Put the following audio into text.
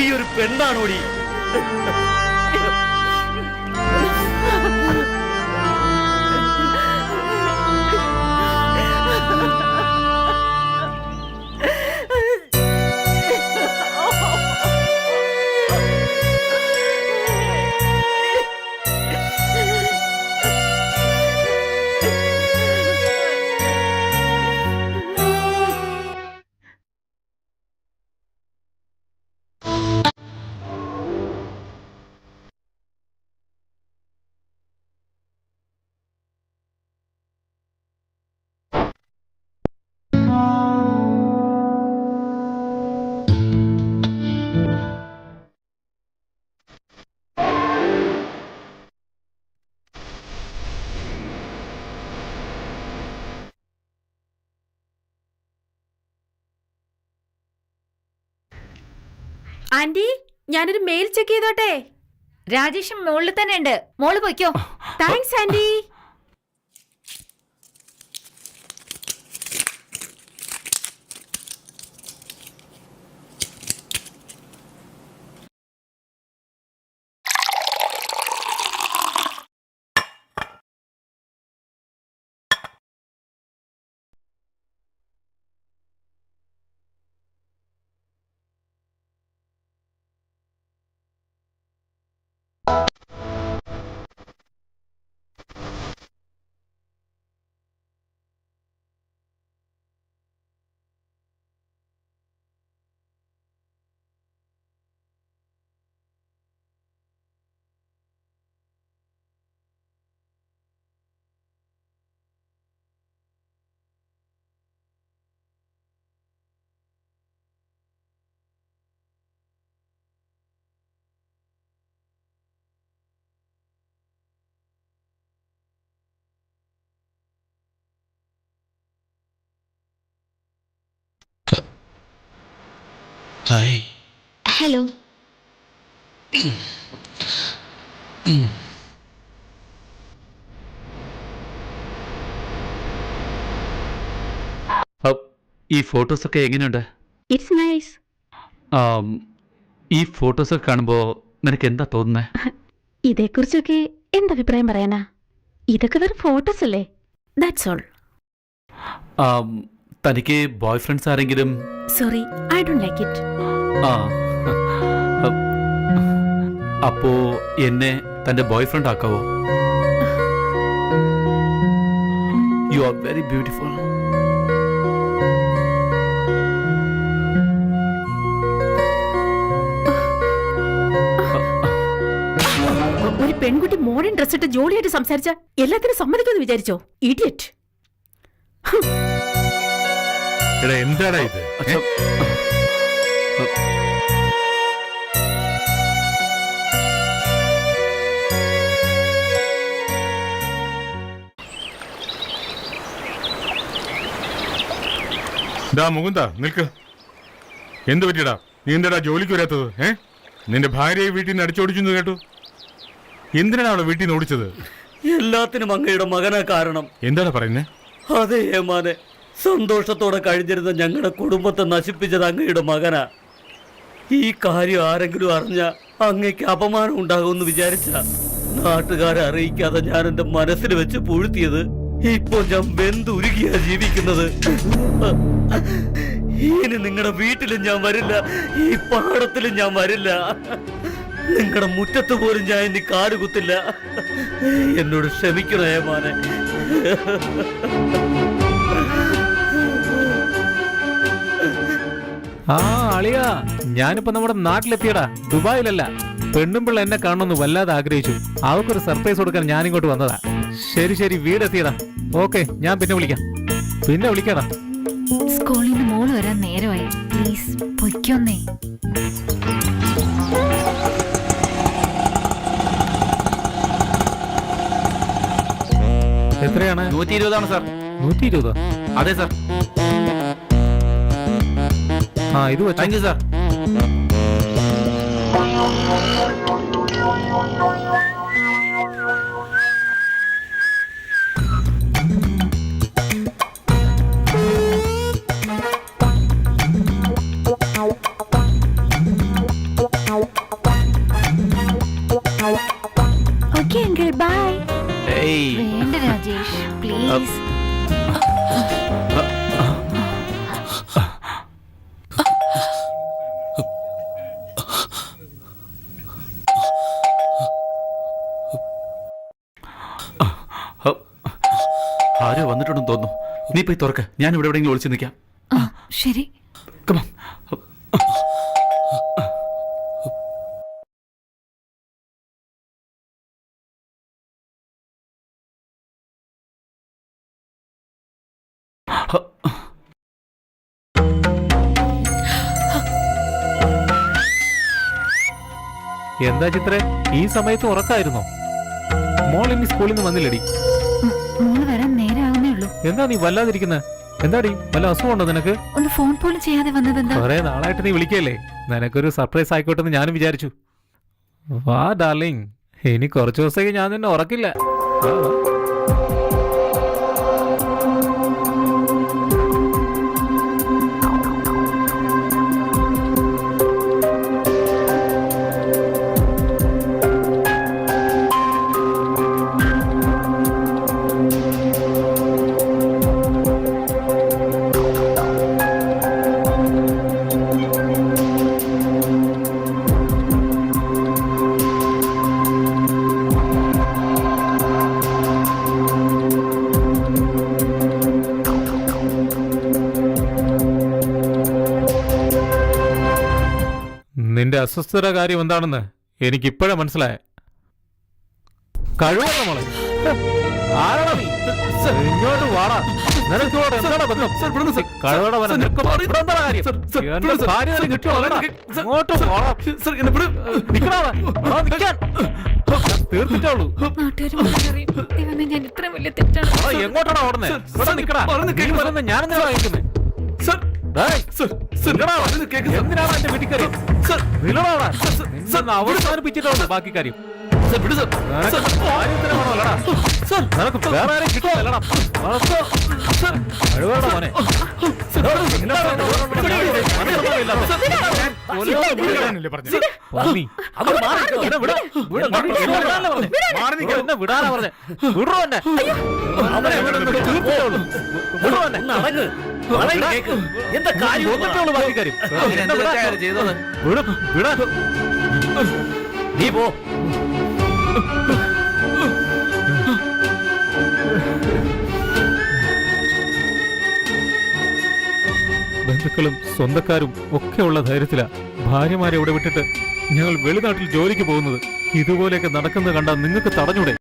ഈ ഒരു പെണ്ണാണോടി? ആന്റി, ഞാനൊരു മെയിൽ ചെക്ക് ചെയ്തോട്ടെ? രാജേഷും മുകളിൽ തന്നെ ഉണ്ട്, മോള് പോയിക്കോ. Thanks aunty. ഹായ്. ഹലോ. ഈ ഫോട്ടോസൊക്കെ എങ്ങനെയുണ്ട്? It's nice. ഈ ഫോട്ടോസൊക്കെ കാണുമ്പോൾ നിനക്ക് എന്താ തോന്നുന്നത്? ഇതേക്കുറിച്ചൊക്കെ എന്തഭിപ്രായം പറയാനാ? ഇതൊക്കെ വെറും ഫോട്ടോസ് അല്ലേ? That's all. തനിക്ക് ബോയ് ഫ്രണ്ട്സ് ആരെങ്കിലും? Sorry, I don't like it. അപ്പോ എന്നെ തന്റെ ബോയ് ഫ്രണ്ട് ആക്കാവോ? You are very beautiful. ഒരു പെൺകുട്ടി മോഡേൺ ഡ്രസ് ഇട്ട് ജോളിയായിട്ട് സംസാരിച്ച എല്ലാത്തിനും സമ്മതിക്കുമെന്ന് വിചാരിച്ചോ? ഇഡിയറ്റ്. എന്താടാ ഇത്? മുകുന്ദ നിൽക്ക്. എന്ത് പറ്റിയടാ? നീ എന്താടാ ജോലിക്ക് വരാത്തത്? നിന്റെ ഭാര്യയെ വീട്ടിൽ നിന്ന് അടിച്ചോടിച്ചു കേട്ടു. എന്തിനാണ് അവളെ വീട്ടിൽ നിന്ന് ഓടിച്ചത്? എല്ലാത്തിനും അങ്ങയുടെ മകനാ കാരണം. എന്താടാ പറയുന്നേ? അതെ ഏമാനെ, സന്തോഷത്തോടെ കഴിഞ്ഞിരുന്ന ഞങ്ങളുടെ കുടുംബത്തെ നശിപ്പിച്ചത് അങ്ങയുടെ മകനാ. ഈ കാര്യം ആരെങ്കിലും അറിഞ്ഞ അങ്ങയ്ക്ക് അപമാനം ഉണ്ടാകുമെന്ന് വിചാരിച്ച നാട്ടുകാരെ അറിയിക്കാതെ ഞാൻ എന്റെ മനസ്സിൽ വെച്ച് പൂഴ്ത്തിയത്. ഇപ്പൊ ഞാൻ വെന്തുരുകിയാ ജീവിക്കുന്നത്. ഇനി നിങ്ങളുടെ വീട്ടിലും ഞാൻ വരില്ല, ഈ പാടത്തിലും ഞാൻ വരില്ല, നിങ്ങളുടെ മുറ്റത്ത് പോലും ഞാൻ ഇനി കാടുകുത്തില്ല. എന്നോട് ക്ഷമിക്കണേ ഏമാനെ. അളിയാ, ഞാനിപ്പോ നമ്മുടെ നാട്ടിലെത്തിയടാ, ദുബായിലല്ല. പെണ്ണും പിള്ള എന്നെ കാണണമെന്ന് വല്ലാതെ ആഗ്രഹിച്ചു. അവക്കൊരു സർപ്രൈസ് കൊടുക്കാൻ ഞാനിങ്ങോട്ട് വന്നതാ. ശരി ശരി, വീടെത്തിയടാ. ഓക്കെ, ഞാൻ പിന്നെ വിളിക്കാടാ. സ്കൂളിൽ നിന്ന് മോള് വരാൻ നേരമായി, പ്ലീസ് പൊയ്ക്കൊന്നേ. എത്രയാണ്? 120 സാർ. 120? അതെ സാർ. ഇത് വെച്ചു. Thank you sir. പ്ലീസ്. ആരോ വന്നിട്ടുണ്ടെന്ന് തോന്നുന്നു. നീ പോയി തുറക്ക, ഞാൻ ഇവിടെ എവിടെയെങ്കിലും ഒളിച്ചു നിൽക്കാം. ആ, ശരി. Come on. എന്താ ചിത്രേ, ഈ സമയത്ത് ഉറക്കായിരുന്നോ? മോൾ ഇനി സ്കൂളിൽ നിന്ന് വന്നില്ലടി. മോള് വരാൻ നേരാവുന്നേ ഉള്ളൂ. എന്താ നീ വല്ലാതിരിക്കുന്നത്? എന്താടി, വല്ല അസുഖമുണ്ടോ നിനക്ക്? ഒന്ന് ഫോൺ പോലും ചെയ്യാതെ വന്നത് എന്താ? കുറെ നാളായിട്ട് നീ വിളിക്കല്ലേ, നിനക്കൊരു സർപ്രൈസ് ആയിക്കോട്ടെ എന്ന് ഞാനും വിചാരിച്ചു. വാ ഡാർലിംഗ്, ഇനി കുറച്ചു ദിവസത്തേക്ക് ഞാൻ നിന്നെ ഉറക്കില്ല. വാ, വാ. നിന്റെ അസ്വസ്ഥത കാര്യം എന്താണെന്ന് എനിക്കിപ്പോഴാ മനസ്സിലായ. കഴിവല്ല മോളെ. ആരാടാ നീ? ഇങ്ങോട്ട് വാടാ. നിനക്കോട് എന്താണ് ബന്ധം? കഴിവട വനം. ഇവിടെ എന്താണ് കാര്യം? എന്റെ ഭാര്യ നിനക്ക് കിട്ടിയോ? അല്ലടാ. ഇങ്ങോട്ട് വാടാ. നിക്കടാ അവിടെ. ആ, നിക്കാൻ. ഞാൻ തീർത്തിട്ടേ ഉള്ളൂ. നാട്ടുകാര് മുഴുവൻ അറിയും. ദൈവമേ, ഞാൻ ഇത്രയും വലിയ തെറ്റാണ്. എടാ, എങ്ങോട്ടാടാ ഓടുന്നേ? ഇവിടെ നിക്കടാ. നീ പറയുന്നത് ഞാനെന്താ വായിക്കുന്നേ? എന്തിനാണ് എന്റെ വീട്ടിൽ കയറി? അവസാനിപ്പിച്ചിട്ടുള്ളൂ ബാക്കി കാര്യം. നിനക്ക് വേറെ ആരെയും കിട്ടുമല്ലടാ. കഴിവേടാ മോനെ. എന്നെ വിടാനാ പറഞ്ഞേ. വിടറോ എന്നെ. വിടറോ എന്നെ. എന്താ കാര്യം? ഒന്നിട്ടുള്ളൂ ബാക്കി കാര്യം. ചെയ്തത് വിടാ. നീ പോ. ബന്ധുക്കളും സ്വന്തക്കാരും ഒക്കെയുള്ള ധൈര്യത്തിലാ ഭാര്യമാരെ ഇവിടെ വിട്ടിട്ട് ഞങ്ങൾ വെളിനാട്ടിൽ ജോലിക്ക് പോകുന്നത്. ഇതുപോലെയൊക്കെ നടക്കുന്നത് കണ്ടാൽ നിങ്ങൾക്ക് തടഞ്ഞൂടെ?